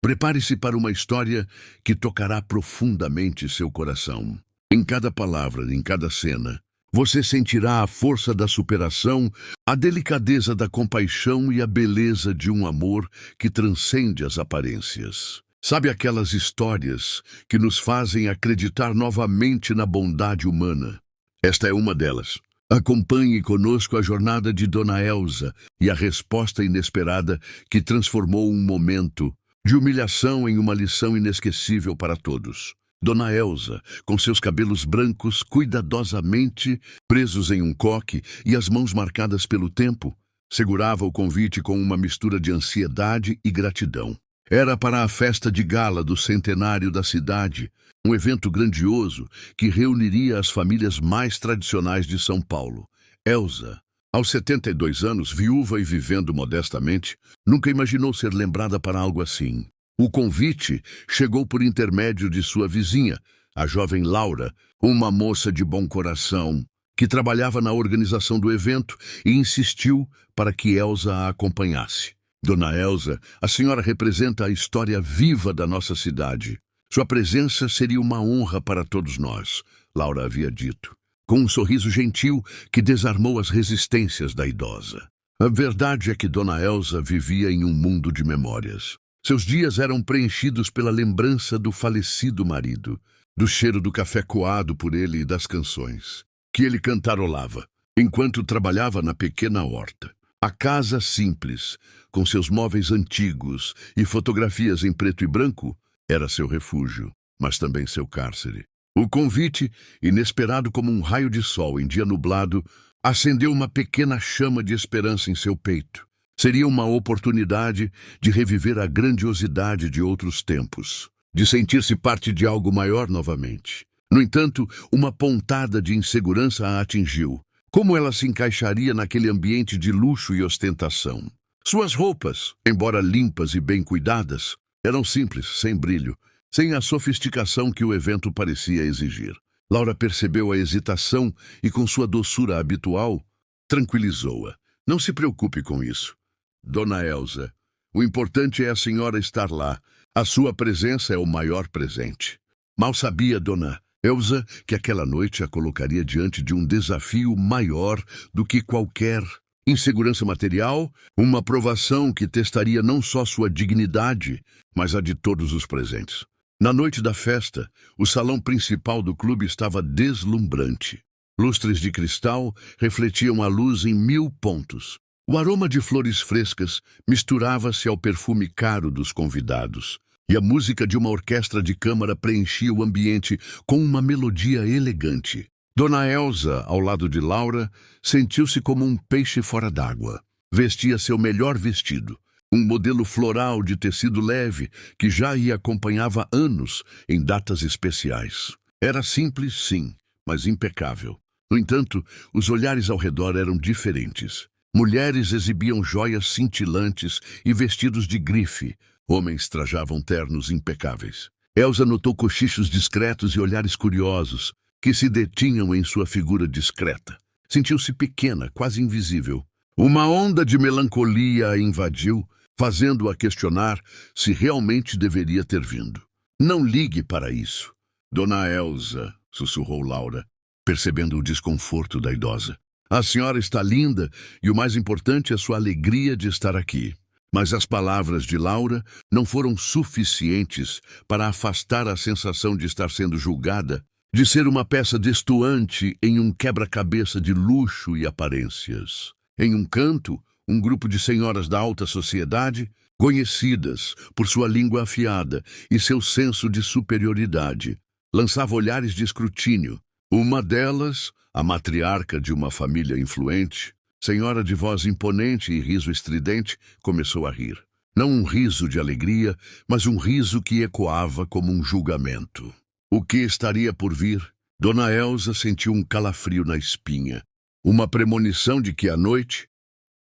Prepare-se para uma história que tocará profundamente seu coração. Em cada palavra, em cada cena, você sentirá a força da superação, a delicadeza da compaixão e a beleza de um amor que transcende as aparências. Sabe aquelas histórias que nos fazem acreditar novamente na bondade humana? Esta é uma delas. Acompanhe conosco a jornada de Dona Elsa e a resposta inesperada que transformou um momento de humilhação em uma lição inesquecível para todos. Dona Elsa, com seus cabelos brancos cuidadosamente presos em um coque e as mãos marcadas pelo tempo, segurava o convite com uma mistura de ansiedade e gratidão. Era para a festa de gala do centenário da cidade, um evento grandioso que reuniria as famílias mais tradicionais de São Paulo. Elsa, aos 72 anos, viúva e vivendo modestamente, nunca imaginou ser lembrada para algo assim. O convite chegou por intermédio de sua vizinha, a jovem Laura, uma moça de bom coração, que trabalhava na organização do evento e insistiu para que Elsa a acompanhasse. Dona Elsa, a senhora representa a história viva da nossa cidade. Sua presença seria uma honra para todos nós, Laura havia dito, com um sorriso gentil que desarmou as resistências da idosa. A verdade é que Dona Elsa vivia em um mundo de memórias. Seus dias eram preenchidos pela lembrança do falecido marido, do cheiro do café coado por ele e das canções que ele cantarolava enquanto trabalhava na pequena horta. A casa simples, com seus móveis antigos e fotografias em preto e branco, era seu refúgio, mas também seu cárcere. O convite, inesperado como um raio de sol em dia nublado, acendeu uma pequena chama de esperança em seu peito. Seria uma oportunidade de reviver a grandiosidade de outros tempos, de sentir-se parte de algo maior novamente. No entanto, uma pontada de insegurança a atingiu. Como ela se encaixaria naquele ambiente de luxo e ostentação? Suas roupas, embora limpas e bem cuidadas, eram simples, sem brilho, sem a sofisticação que o evento parecia exigir. Laura percebeu a hesitação e, com sua doçura habitual, tranquilizou-a. Não se preocupe com isso, Dona Elsa. O importante é a senhora estar lá. A sua presença é o maior presente. Mal sabia Dona Elsa que aquela noite a colocaria diante de um desafio maior do que qualquer insegurança material, uma provação que testaria não só sua dignidade, mas a de todos os presentes. Na noite da festa, o salão principal do clube estava deslumbrante. Lustres de cristal refletiam a luz em 1000 pontos. O aroma de flores frescas misturava-se ao perfume caro dos convidados, e a música de uma orquestra de câmara preenchia o ambiente com uma melodia elegante. Dona Elsa, ao lado de Laura, sentiu-se como um peixe fora d'água. Vestia seu melhor vestido, um modelo floral de tecido leve que já a acompanhava anos em datas especiais. Era simples, sim, mas impecável. No entanto, os olhares ao redor eram diferentes. Mulheres exibiam joias cintilantes e vestidos de grife. Homens trajavam ternos impecáveis. Elsa notou cochichos discretos e olhares curiosos que se detinham em sua figura discreta. Sentiu-se pequena, quase invisível. Uma onda de melancolia a invadiu, fazendo-a questionar se realmente deveria ter vindo. Não ligue para isso, Dona Elsa, sussurrou Laura, percebendo o desconforto da idosa. A senhora está linda e o mais importante é sua alegria de estar aqui. Mas as palavras de Laura não foram suficientes para afastar a sensação de estar sendo julgada, de ser uma peça destoante em um quebra-cabeça de luxo e aparências. Em um canto, um grupo de senhoras da alta sociedade, conhecidas por sua língua afiada e seu senso de superioridade, lançava olhares de escrutínio. Uma delas, a matriarca de uma família influente, senhora de voz imponente e riso estridente, começou a rir. Não um riso de alegria, mas um riso que ecoava como um julgamento. O que estaria por vir? Dona Elsa sentiu um calafrio na espinha, uma premonição de que a noite,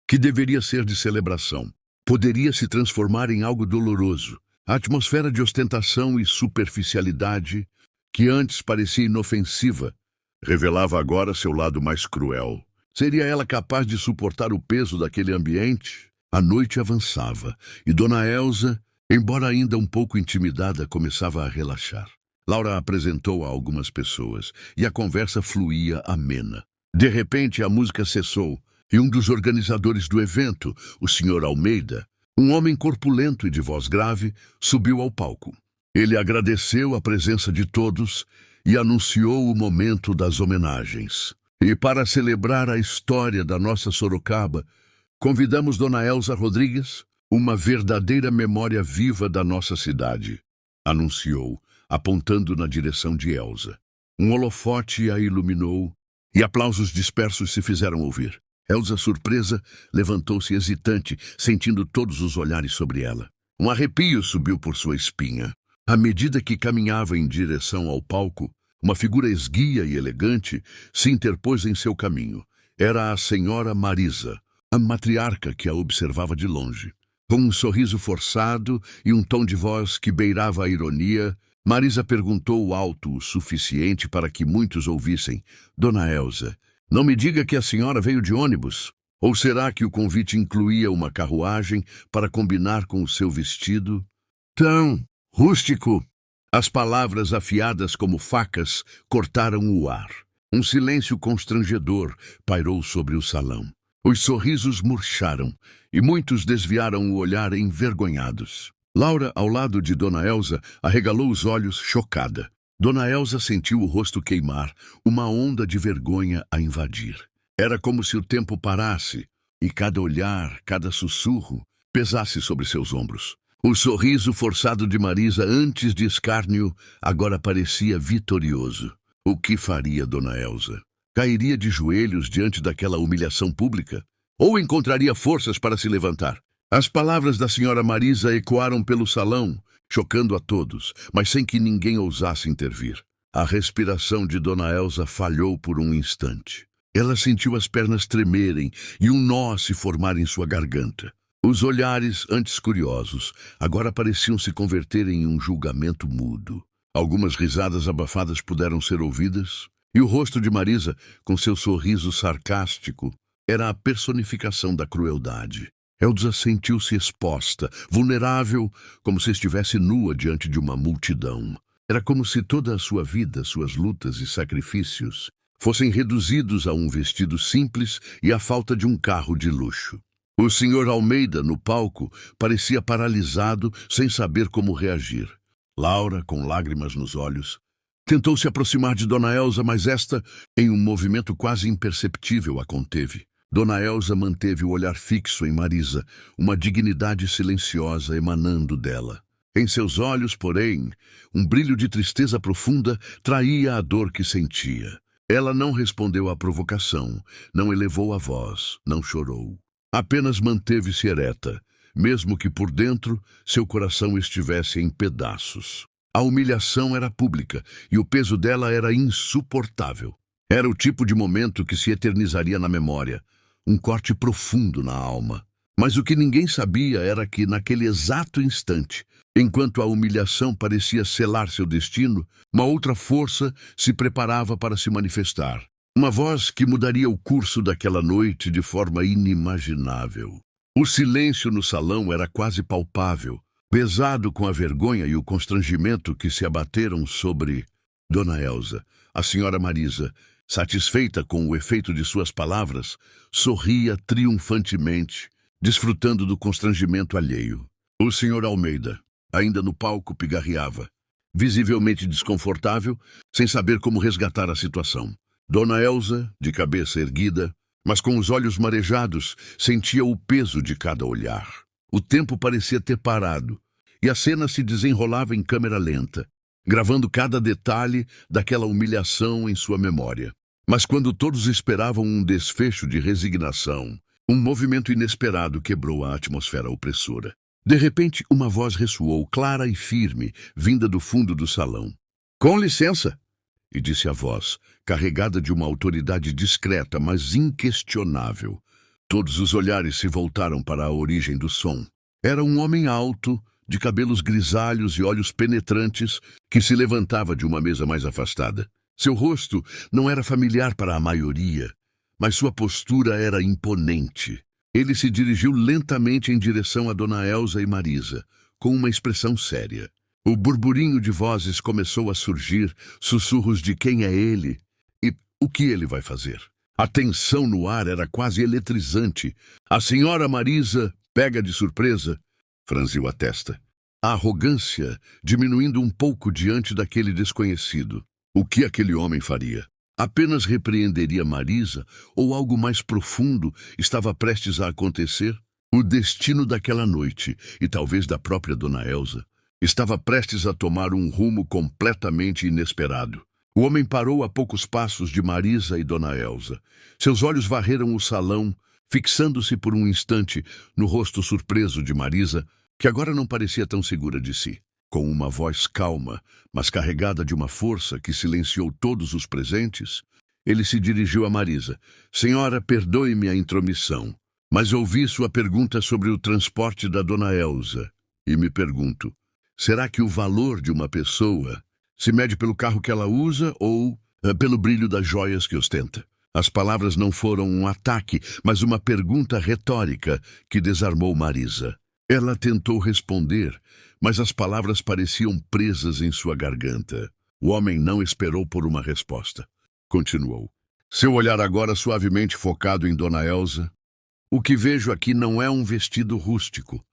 que deveria ser de celebração, poderia se transformar em algo doloroso. A atmosfera de ostentação e superficialidade, que antes parecia inofensiva, revelava agora seu lado mais cruel. Seria ela capaz de suportar o peso daquele ambiente? A noite avançava, e Dona Elsa Embora ainda um pouco intimidada, começava a relaxar. Laura apresentou a algumas pessoas e a conversa fluía amena. De repente, a música cessou e um dos organizadores do evento, o Sr. Almeida, um homem corpulento e de voz grave, subiu ao palco. Ele agradeceu a presença de todos e anunciou o momento das homenagens. E para celebrar a história da nossa Sorocaba, convidamos Dona Elza Rodrigues, uma verdadeira memória viva da nossa cidade, anunciou, apontando na direção de Elza. Um holofote a iluminou e aplausos dispersos se fizeram ouvir. Elza, surpresa, levantou-se hesitante, sentindo todos os olhares sobre ela. Um arrepio subiu por sua espinha. À medida que caminhava em direção ao palco, uma figura esguia e elegante se interpôs em seu caminho. Era a senhora Marisa, a matriarca que a observava de longe. Com um sorriso forçado e um tom de voz que beirava a ironia, Marisa perguntou alto o suficiente para que muitos ouvissem. Dona Elza, não me diga que a senhora veio de ônibus? Ou será que o convite incluía uma carruagem para combinar com o seu vestido? Tão rústico! As palavras afiadas como facas cortaram o ar. Um silêncio constrangedor pairou sobre o salão. Os sorrisos murcharam e muitos desviaram o olhar envergonhados. Laura, ao lado de Dona Elza, arregalou os olhos chocada. Dona Elza sentiu o rosto queimar, uma onda de vergonha a invadir. Era como se o tempo parasse e cada olhar, cada sussurro, pesasse sobre seus ombros. O sorriso forçado de Marisa antes de escárnio agora parecia vitorioso. O que faria Dona Elza? Cairia de joelhos diante daquela humilhação pública? Ou encontraria forças para se levantar? As palavras da senhora Marisa ecoaram pelo salão, chocando a todos, mas sem que ninguém ousasse intervir. A respiração de Dona Elza falhou por um instante. Ela sentiu as pernas tremerem e um nó se formar em sua garganta. Os olhares, antes curiosos, agora pareciam se converter em um julgamento mudo. Algumas risadas abafadas puderam ser ouvidas, e o rosto de Marisa, com seu sorriso sarcástico, era a personificação da crueldade. Elza sentiu-se exposta, vulnerável, como se estivesse nua diante de uma multidão. Era como se toda a sua vida, suas lutas e sacrifícios, fossem reduzidos a um vestido simples e à falta de um carro de luxo. O Sr. Almeida, no palco, parecia paralisado, sem saber como reagir. Laura, com lágrimas nos olhos, tentou se aproximar de Dona Elza, mas esta, em um movimento quase imperceptível, a conteve. Dona Elza manteve o olhar fixo em Marisa, uma dignidade silenciosa emanando dela. Em seus olhos, porém, um brilho de tristeza profunda traía a dor que sentia. Ela não respondeu à provocação, não elevou a voz, não chorou. Apenas manteve-se ereta, mesmo que por dentro seu coração estivesse em pedaços. A humilhação era pública e o peso dela era insuportável. Era o tipo de momento que se eternizaria na memória, um corte profundo na alma. Mas o que ninguém sabia era que, naquele exato instante, enquanto a humilhação parecia selar seu destino, uma outra força se preparava para se manifestar. Uma voz que mudaria o curso daquela noite de forma inimaginável. O silêncio no salão era quase palpável, pesado com a vergonha e o constrangimento que se abateram sobre Dona Elza. A senhora Marisa, satisfeita com o efeito de suas palavras, sorria triunfantemente, desfrutando do constrangimento alheio. O Sr. Almeida, ainda no palco, pigarreava, visivelmente desconfortável, sem saber como resgatar a situação. Dona Elza, de cabeça erguida, mas com os olhos marejados, sentia o peso de cada olhar. O tempo parecia ter parado, e a cena se desenrolava em câmera lenta, gravando cada detalhe daquela humilhação em sua memória. Mas quando todos esperavam um desfecho de resignação, um movimento inesperado quebrou a atmosfera opressora. De repente, uma voz ressoou, clara e firme, vinda do fundo do salão. "Com licença!" E disse a voz, carregada de uma autoridade discreta, mas inquestionável. Todos os olhares se voltaram para a origem do som. Era um homem alto, de cabelos grisalhos e olhos penetrantes, que se levantava de uma mesa mais afastada. Seu rosto não era familiar para a maioria, mas sua postura era imponente. Ele se dirigiu lentamente em direção a Dona Elza e Marisa, com uma expressão séria. O burburinho de vozes começou a surgir, sussurros de quem é ele e o que ele vai fazer. A tensão no ar era quase eletrizante. A senhora Marisa, pega de surpresa, franziu a testa. A arrogância diminuindo um pouco diante daquele desconhecido. O que aquele homem faria? Apenas repreenderia Marisa ou algo mais profundo estava prestes a acontecer? O destino daquela noite, e talvez da própria Dona Elsa, estava prestes a tomar um rumo completamente inesperado. O homem parou a poucos passos de Marisa e Dona Elsa. Seus olhos varreram o salão, fixando-se por um instante no rosto surpreso de Marisa, que agora não parecia tão segura de si. Com uma voz calma, mas carregada de uma força que silenciou todos os presentes, ele se dirigiu a Marisa. Senhora, perdoe-me a intromissão, mas ouvi sua pergunta sobre o transporte da Dona Elsa. E me pergunto, será que o valor de uma pessoa se mede pelo carro que ela usa ou pelo brilho das joias que ostenta? As palavras não foram um ataque, mas uma pergunta retórica que desarmou Marisa. Ela tentou responder, mas as palavras pareciam presas em sua garganta. O homem não esperou por uma resposta. Continuou. Seu olhar agora suavemente focado em Dona Elsa. O que vejo aqui não é um vestido rústico,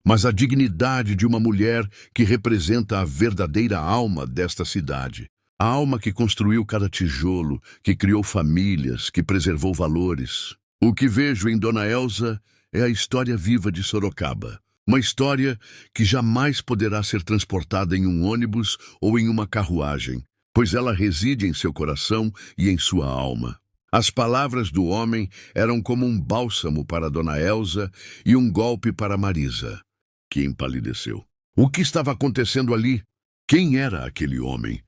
mas a dignidade de uma mulher que representa a verdadeira alma desta cidade. A alma que construiu cada tijolo, que criou famílias, que preservou valores. O que vejo em Dona Elsa é a história viva de Sorocaba. Uma história que jamais poderá ser transportada em um ônibus ou em uma carruagem, pois ela reside em seu coração e em sua alma. As palavras do homem eram como um bálsamo para Dona Elsa e um golpe para Marisa, que empalideceu. O que estava acontecendo ali? Quem era aquele homem,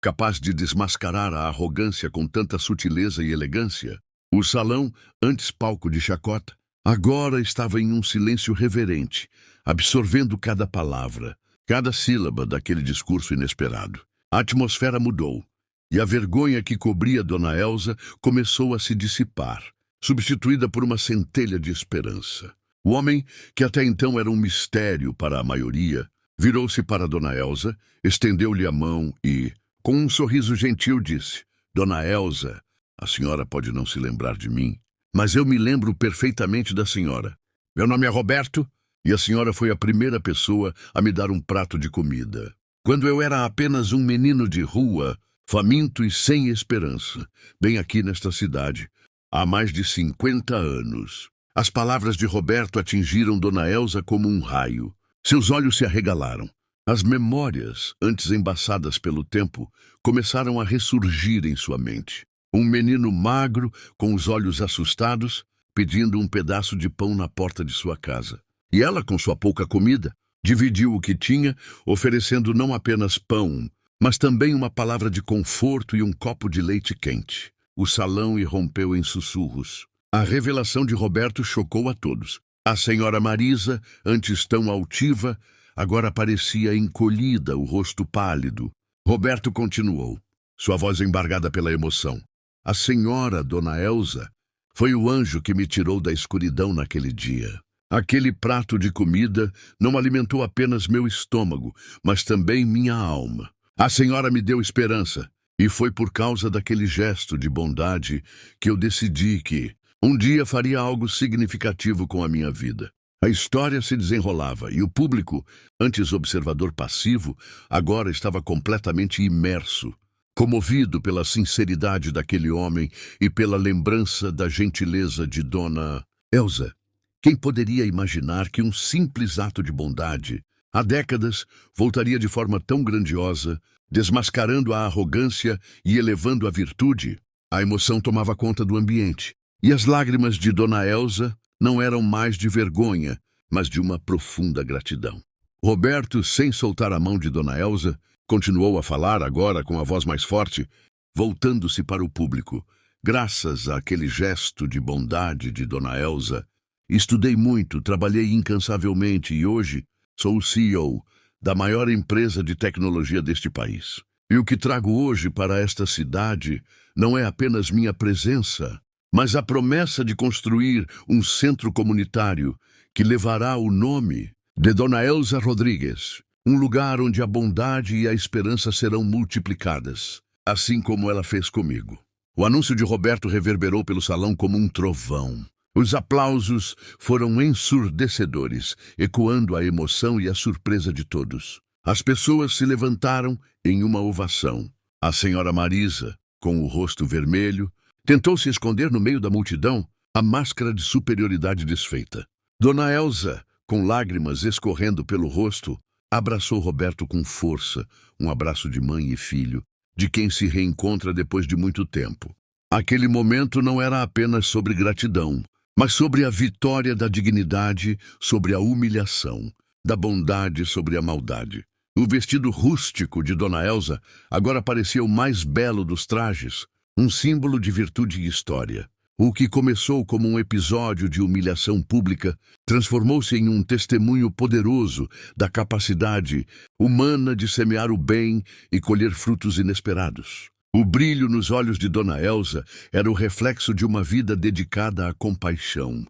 capaz de desmascarar a arrogância com tanta sutileza e elegância? O salão, antes palco de chacota, agora estava em um silêncio reverente, absorvendo cada palavra, cada sílaba daquele discurso inesperado. A atmosfera mudou, e a vergonha que cobria Dona Elsa começou a se dissipar, substituída por uma centelha de esperança. O homem, que até então era um mistério para a maioria, virou-se para Dona Elsa, estendeu-lhe a mão e, com um sorriso gentil, disse: Dona Elsa, a senhora pode não se lembrar de mim, mas eu me lembro perfeitamente da senhora. Meu nome é Roberto e a senhora foi a primeira pessoa a me dar um prato de comida. Quando eu era apenas um menino de rua, faminto e sem esperança, bem aqui nesta cidade, há mais de 50 anos. As palavras de Roberto atingiram Dona Elsa como um raio. Seus olhos se arregalaram. As memórias, antes embaçadas pelo tempo, começaram a ressurgir em sua mente. Um menino magro, com os olhos assustados, pedindo um pedaço de pão na porta de sua casa. E ela, com sua pouca comida, dividiu o que tinha, oferecendo não apenas pão, mas também uma palavra de conforto e um copo de leite quente. O salão irrompeu em sussurros. A revelação de Roberto chocou a todos. A senhora Marisa, antes tão altiva, agora parecia encolhida, o rosto pálido. Roberto continuou, sua voz embargada pela emoção. A senhora, Dona Elsa, foi o anjo que me tirou da escuridão naquele dia. Aquele prato de comida não alimentou apenas meu estômago, mas também minha alma. A senhora me deu esperança, e foi por causa daquele gesto de bondade que eu decidi que um dia faria algo significativo com a minha vida. A história se desenrolava e o público, antes observador passivo, agora estava completamente imerso, comovido pela sinceridade daquele homem e pela lembrança da gentileza de Dona Elsa. Quem poderia imaginar que um simples ato de bondade, há décadas, voltaria de forma tão grandiosa, desmascarando a arrogância e elevando a virtude? A emoção tomava conta do ambiente, e as lágrimas de Dona Elsa não eram mais de vergonha, mas de uma profunda gratidão. Roberto, sem soltar a mão de Dona Elsa, continuou a falar agora com a voz mais forte, voltando-se para o público. Graças àquele gesto de bondade de Dona Elsa, estudei muito, trabalhei incansavelmente e hoje sou o CEO da maior empresa de tecnologia deste país. E o que trago hoje para esta cidade não é apenas minha presença, mas a promessa de construir um centro comunitário que levará o nome de Dona Elza Rodrigues, um lugar onde a bondade e a esperança serão multiplicadas, assim como ela fez comigo. O anúncio de Roberto reverberou pelo salão como um trovão. Os aplausos foram ensurdecedores, ecoando a emoção e a surpresa de todos. As pessoas se levantaram em uma ovação. A senhora Marisa, com o rosto vermelho, tentou se esconder no meio da multidão, a máscara de superioridade desfeita. Dona Elza, com lágrimas escorrendo pelo rosto, abraçou Roberto com força, um abraço de mãe e filho, de quem se reencontra depois de muito tempo. Aquele momento não era apenas sobre gratidão, mas sobre a vitória da dignidade sobre a humilhação, da bondade sobre a maldade. O vestido rústico de Dona Elza agora parecia o mais belo dos trajes, um símbolo de virtude e história. O que começou como um episódio de humilhação pública transformou-se em um testemunho poderoso da capacidade humana de semear o bem e colher frutos inesperados. O brilho nos olhos de Dona Elza era o reflexo de uma vida dedicada à compaixão,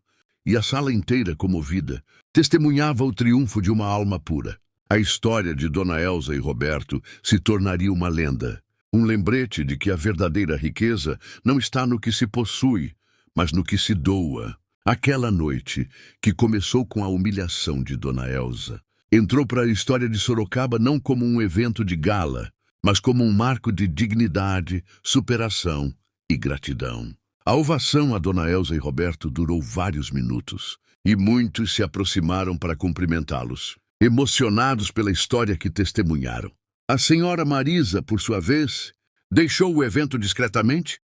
e a sala inteira, comovida, testemunhava o triunfo de uma alma pura. A história de Dona Elza e Roberto se tornaria uma lenda, um lembrete de que a verdadeira riqueza não está no que se possui, mas no que se doa. Aquela noite, que começou com a humilhação de Dona Elza, entrou para a história de Sorocaba não como um evento de gala, mas como um marco de dignidade, superação e gratidão. A ovação a Dona Elza e Roberto durou vários minutos, e muitos se aproximaram para cumprimentá-los, emocionados pela história que testemunharam. A senhora Marisa, por sua vez, deixou o evento discretamente,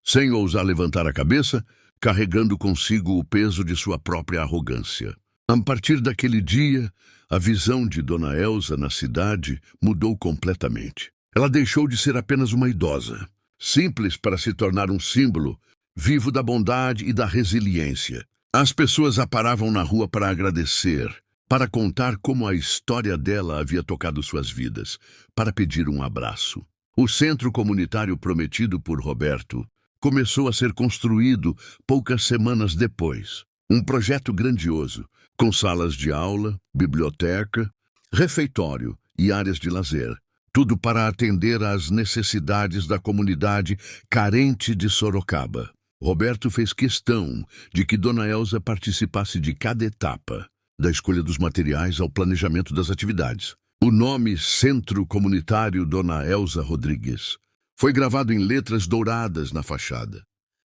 sem ousar levantar a cabeça, carregando consigo o peso de sua própria arrogância. A partir daquele dia, a visão de Dona Elza na cidade mudou completamente. Ela deixou de ser apenas uma idosa, simples para se tornar um símbolo vivo da bondade e da resiliência. As pessoas a paravam na rua para agradecer, para contar como a história dela havia tocado suas vidas, para pedir um abraço. O centro comunitário prometido por Roberto começou a ser construído poucas semanas depois. Um projeto grandioso, com salas de aula, biblioteca, refeitório e áreas de lazer. Tudo para atender às necessidades da comunidade carente de Sorocaba. Roberto fez questão de que Dona Elza participasse de cada etapa, da escolha dos materiais ao planejamento das atividades. O nome Centro Comunitário Dona Elza Rodrigues foi gravado em letras douradas na fachada.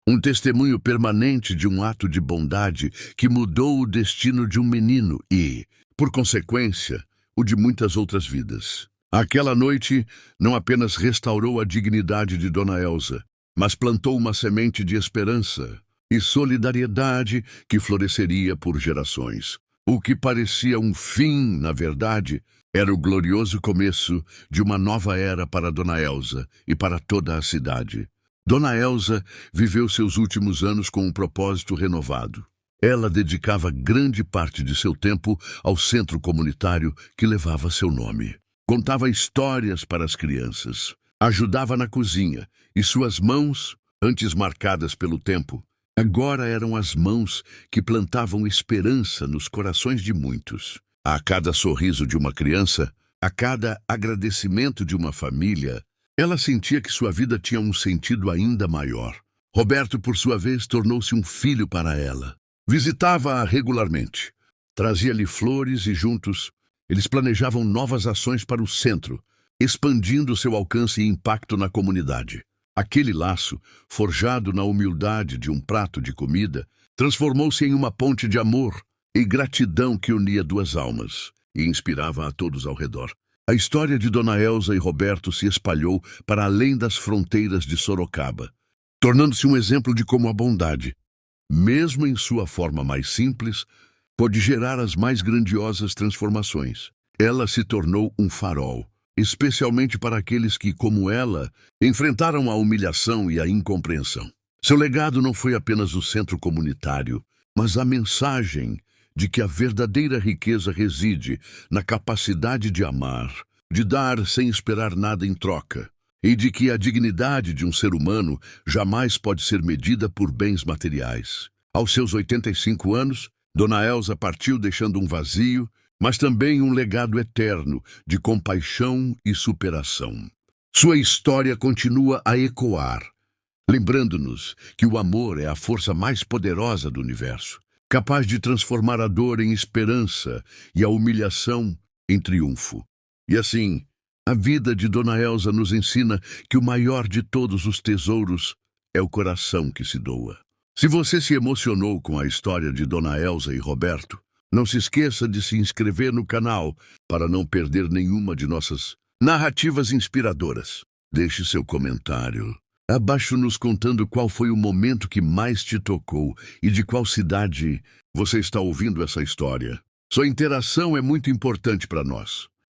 Um testemunho permanente de um ato de bondade que mudou o destino de um menino e, por consequência, o de muitas outras vidas. Aquela noite não apenas restaurou a dignidade de Dona Elza, mas plantou uma semente de esperança e solidariedade que floresceria por gerações. O que parecia um fim, na verdade, era o glorioso começo de uma nova era para Dona Elza e para toda a cidade. Dona Elza viveu seus últimos anos com um propósito renovado. Ela dedicava grande parte de seu tempo ao centro comunitário que levava seu nome. Contava histórias para as crianças, ajudava na cozinha, e suas mãos, antes marcadas pelo tempo, agora eram as mãos que plantavam esperança nos corações de muitos. A cada sorriso de uma criança, a cada agradecimento de uma família, ela sentia que sua vida tinha um sentido ainda maior. Roberto, por sua vez, tornou-se um filho para ela. Visitava-a regularmente, trazia-lhe flores e juntos eles planejavam novas ações para o centro, expandindo seu alcance e impacto na comunidade. Aquele laço, forjado na humildade de um prato de comida, transformou-se em uma ponte de amor e gratidão que unia duas almas e inspirava a todos ao redor. A história de Dona Elza e Roberto se espalhou para além das fronteiras de Sorocaba, tornando-se um exemplo de como a bondade, mesmo em sua forma mais simples, pode gerar as mais grandiosas transformações. Ela se tornou um farol, especialmente para aqueles que, como ela, enfrentaram a humilhação e a incompreensão. Seu legado não foi apenas o centro comunitário, mas a mensagem de que a verdadeira riqueza reside na capacidade de amar, de dar sem esperar nada em troca, e de que a dignidade de um ser humano jamais pode ser medida por bens materiais. Aos seus 85 anos, Dona Elza partiu deixando um vazio mas também um legado eterno de compaixão e superação. Sua história continua a ecoar, lembrando-nos que o amor é a força mais poderosa do universo, capaz de transformar a dor em esperança e a humilhação em triunfo. E assim, a vida de Dona Elsa nos ensina que o maior de todos os tesouros é o coração que se doa. Se você se emocionou com a história de Dona Elsa e Roberto, não se esqueça de se inscrever no canal para não perder nenhuma de nossas narrativas inspiradoras. Deixe seu comentário abaixo nos contando qual foi o momento que mais te tocou e de qual cidade você está ouvindo essa história. Sua interação é muito importante para nós.